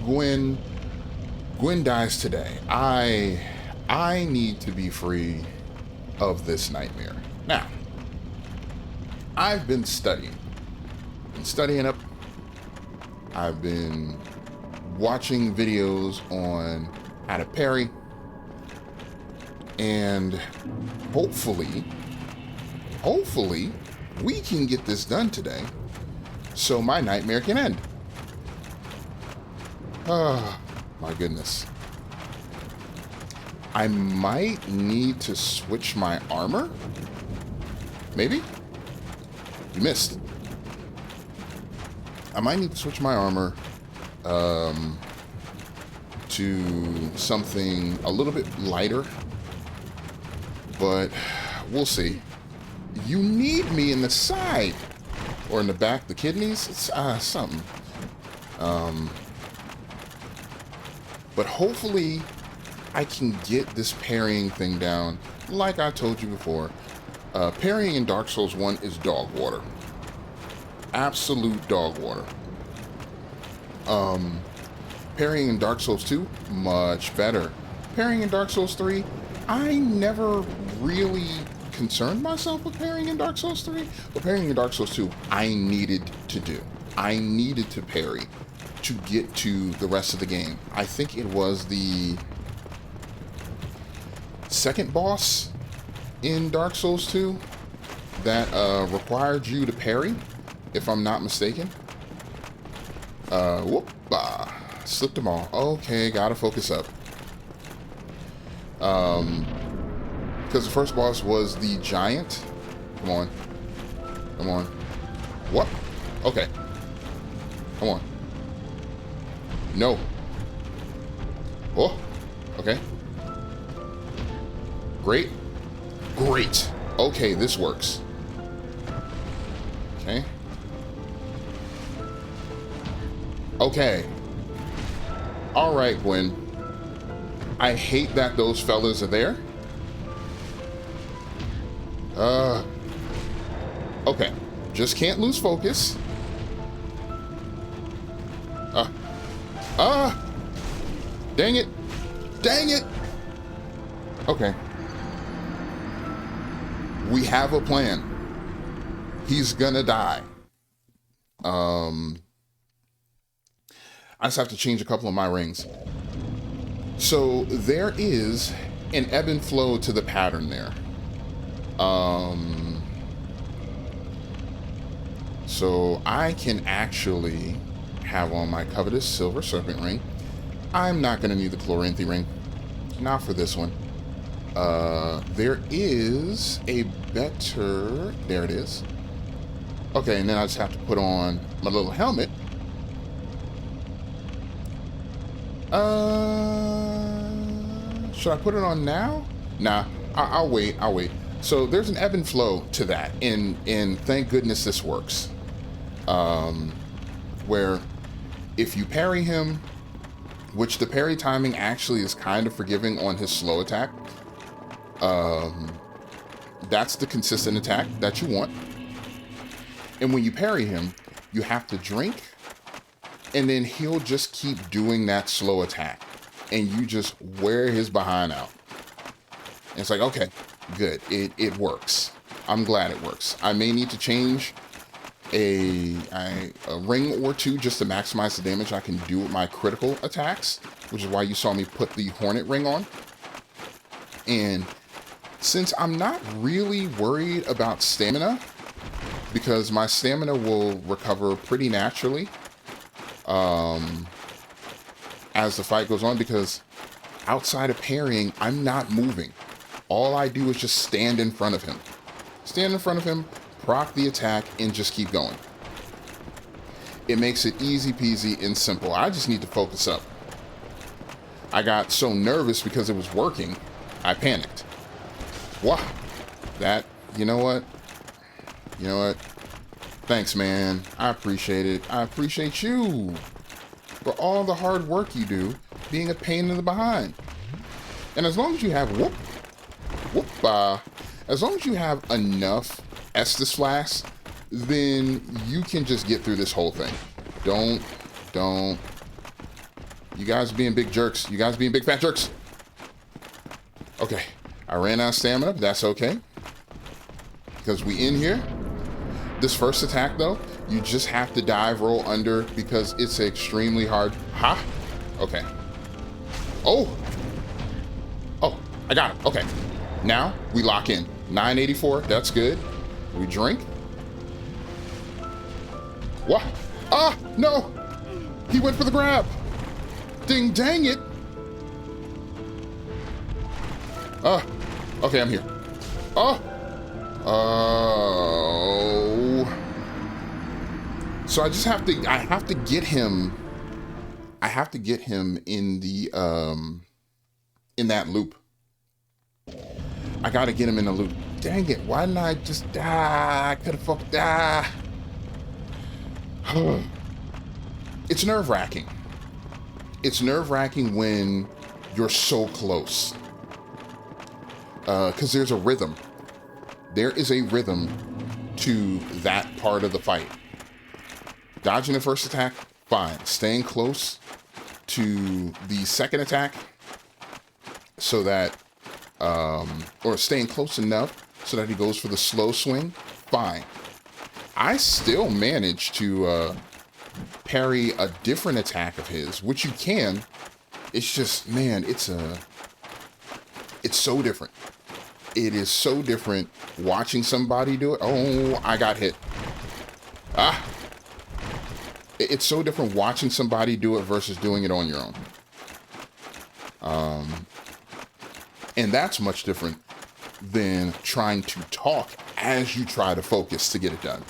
Gwen Gwen dies today. I need to be free of this nightmare. Now, I've been studying. Been studying up. I've been watching videos on how to parry. And hopefully, we can get this done today so my nightmare can end. Ah, my goodness. I might need to switch my armor. Maybe? You missed. I might need to switch my armor to something a little bit lighter. But we'll see. You need me in the side. Or in the back, the kidneys. It's something. But hopefully I can get this parrying thing down. Like I told you before, parrying in Dark Souls 1 is dog water. Absolute dog water. Parrying in Dark Souls 2, much better. Parrying in Dark Souls 3, I never really concerned myself with parrying in Dark Souls 3, but parrying in Dark Souls 2, I needed to do. I needed to parry to get to the rest of the game. I think it was the second boss in Dark Souls 2 that required you to parry, if I'm not mistaken. Slipped them all. Okay, gotta focus up. Because the first boss was the giant. Come on. Come on. What? Okay. Come on. No. Oh. Okay. Great. Great. Okay, this works. Okay. Okay. Alright, Gwen. I hate that those fellas are there. Okay. Just can't lose focus. Dang it. Dang it. Okay. We have a plan. He's gonna die. I just have to change a couple of my rings. So there is an ebb and flow to the pattern there. So I can actually have on my covetous silver serpent ring. I'm not going to need the chloranthy ring. Not for this one. There is a better... There it is. Okay, and then I just have to put on my little helmet. Should I put it on now? Nah, I'll wait. I'll wait. So there's an ebb and flow to that, and thank goodness this works. Where if you parry him, which the parry timing actually is kind of forgiving on his slow attack, that's the consistent attack that you want. And when you parry him, you have to drink, and then he'll just keep doing that slow attack, and you just wear his behind out. And it's like, okay, good. It works. I'm glad it works. I may need to change a ring or two just to maximize the damage I can do with my critical attacks, which is why you saw me put the Hornet ring on. And since I'm not really worried about stamina, because my stamina will recover pretty naturally as the fight goes on, because outside of parrying, I'm not moving. All I do is just stand in front of him. Stand in front of him, proc the attack, and just keep going. It makes it easy peasy and simple. I just need to focus up. I got so nervous because it was working, I panicked. Wow. That, you know what? You know what? Thanks, man. I appreciate it. I appreciate you for all the hard work you do being a pain in the behind. And as long as you have as long as you have enough Estus flasks, then you can just get through this whole thing. Don't You guys being big jerks. You guys being big fat jerks. Okay. I ran out of stamina, but that's okay. Because we in here. This first attack, though, you just have to dive roll under because it's extremely hard. Ha! Okay. Oh! Oh, I got it. Okay. Now, we lock in. 984, that's good. We drink. What? Ah! No! He went for the grab! Ding dang it! Okay, I'm here. Oh! Oh. So I just have to, I have to get him in the, in that loop. I gotta get him in the loop. Dang it, why didn't I just die? I could've fucked die. It's nerve-wracking. It's nerve-wracking when you're so close. Because there's a rhythm. There is a rhythm to that part of the fight. Dodging the first attack, fine. Staying close to the second attack so that, or staying close enough so that he goes for the slow swing, fine. I still manage to parry a different attack of his, which you can. It's just, man, it's so different. It is so different watching somebody do it. Oh, I got hit. Ah. It's so different watching somebody do it versus doing it on your own. And that's much different than trying to talk as you try to focus to get it done.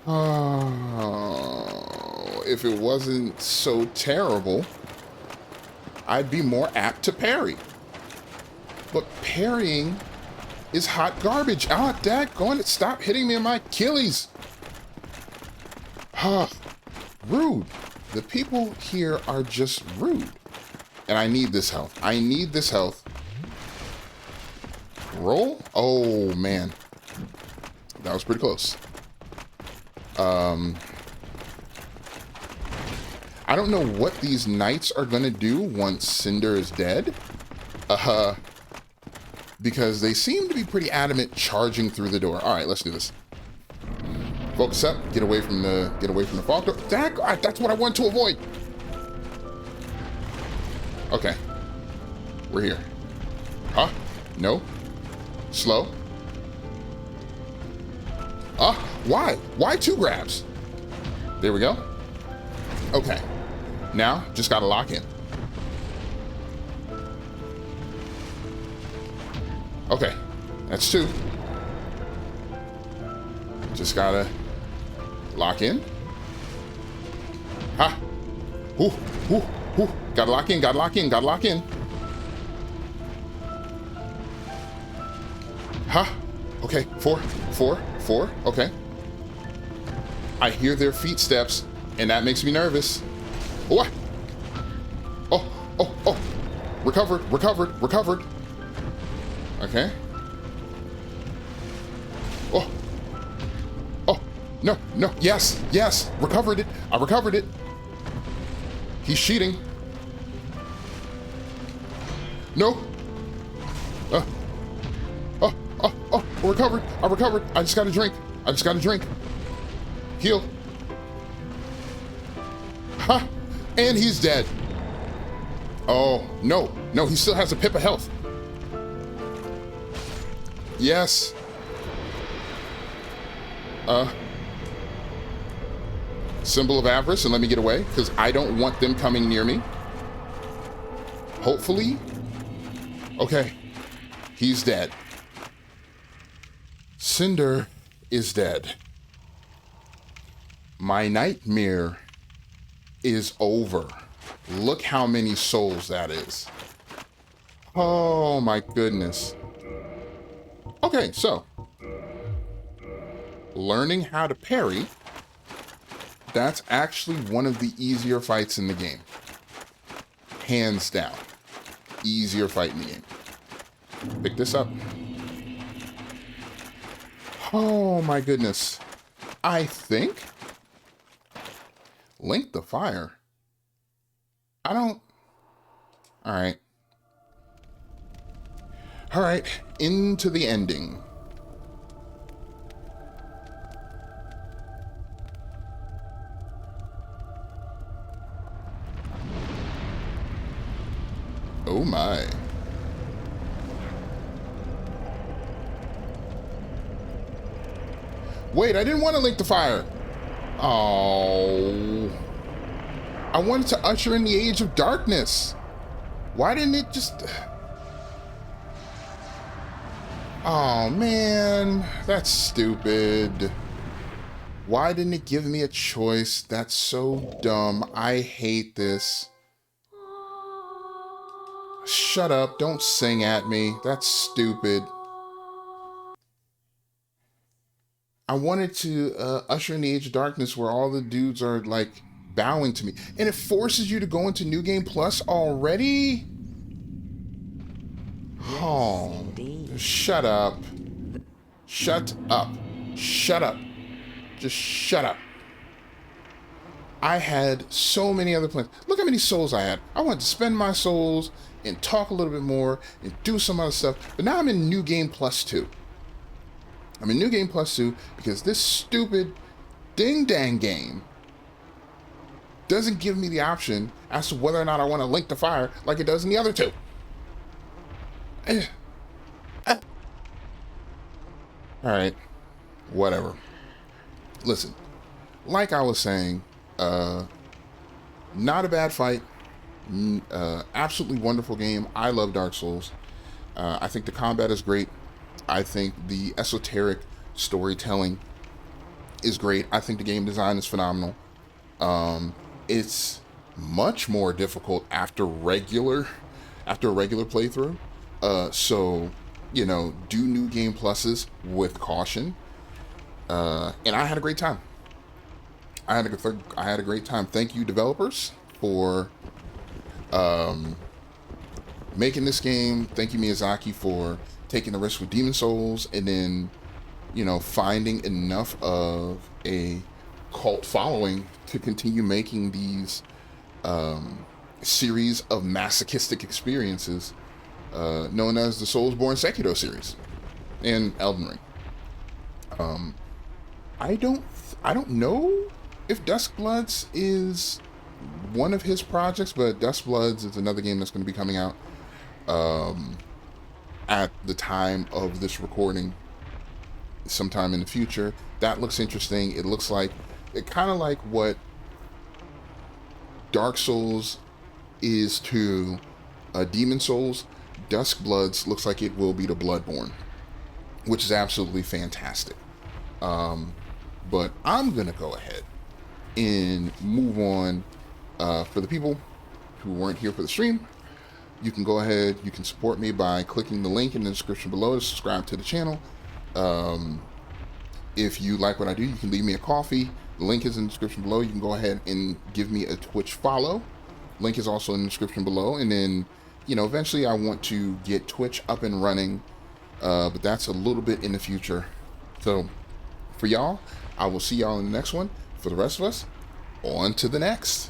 Oh, if it wasn't so terrible, I'd be more apt to parry. But parrying is hot garbage. Ah, daggone it. Stop hitting me in my Achilles. Rude. The people here are just rude. And I need this health. I need this health. Roll? Oh, man. That was pretty close. I don't know what these knights are going to do once Cinder is dead. Because they seem to be pretty adamant charging through the door. All right, let's do this. Focus up. Get away from the fog door. That's what I want to avoid. Okay. We're here. Huh? No. Slow. Why? Why two grabs? There we go. Okay. Now, just gotta lock in. Okay. That's two. Just gotta lock in. Ha! Ooh, ooh, ooh. Gotta lock in, gotta lock in, gotta lock in. Ha! Okay, four. Okay. I hear their feet steps, and that makes me nervous. What? Oh. Recovered. Okay. Oh, no. Yes. Recovered it. I recovered it. He's cheating. No. Recovered. I recovered. I just got a drink. Heal. Ha! And he's dead. Oh, no. He still has a pip of health. Yes. Symbol of avarice, and let me get away, because I don't want them coming near me. Hopefully. Okay. He's dead. Cinder is dead. My nightmare is over. Look how many souls that is. Oh my goodness. Okay, so learning how to parry, that's actually one of the easier fights in the game. Hands down. Easier fight in the game. Pick this up. Oh my goodness. I think Link the Fire I don't... Alright. Alright, into the ending. Oh my. Wait, I didn't want to link the fire. Oh. I wanted to usher in the age of darkness. Why didn't it just... Oh man, that's stupid. Why didn't it give me a choice? That's so dumb. I hate this. Shut up, don't sing at me. That's stupid. I wanted to usher in the age of darkness where all the dudes are like bowing to me. And it forces you to go into New Game Plus already? Yes, Oh, indeed. shut up. Shut up. Shut up. Just shut up. I had so many other plans. Look how many souls I had. I wanted to spend my souls and talk a little bit more and do some other stuff. But now I'm in New Game Plus 2. I'm in New Game Plus 2 because this stupid ding-dang game doesn't give me the option as to whether or not I want to link the fire like it does in the other two. Alright. Whatever. Listen. Like I was saying, not a bad fight. Absolutely wonderful game. I love Dark Souls. I think the combat is great. I think the esoteric storytelling is great. I think the game design is phenomenal. It's much more difficult after a regular playthrough. So, you know, do New Game Pluses with caution. And I had a great time. I had a great time. Thank you, developers, for making this game. Thank you, Miyazaki, for taking the risk with Demon Souls, and then, you know, finding enough of a cult following to continue making these series of masochistic experiences known as the Soulsborne Sekiro series and Elden Ring. I don't know if Duskbloods is one of his projects, but Duskbloods is another game that's going to be coming out at the time of this recording, sometime in the future. That looks interesting. It looks like it kind of like what Dark Souls is to Demon Souls. Duskbloods looks like it will be to Bloodborne, which is absolutely fantastic. But I'm gonna go ahead and move on. For the people who weren't here for the stream, you can go ahead, you can support me by clicking the link in the description below to subscribe to the channel. If you like what I do, you can leave me a coffee. The link is in the description below. You can go ahead and give me a Twitch follow. Link is also in the description below. And then, you know, eventually I want to get Twitch up and running, but that's a little bit in the future. So for y'all, I will see y'all in the next one. For the rest of us, on to the next.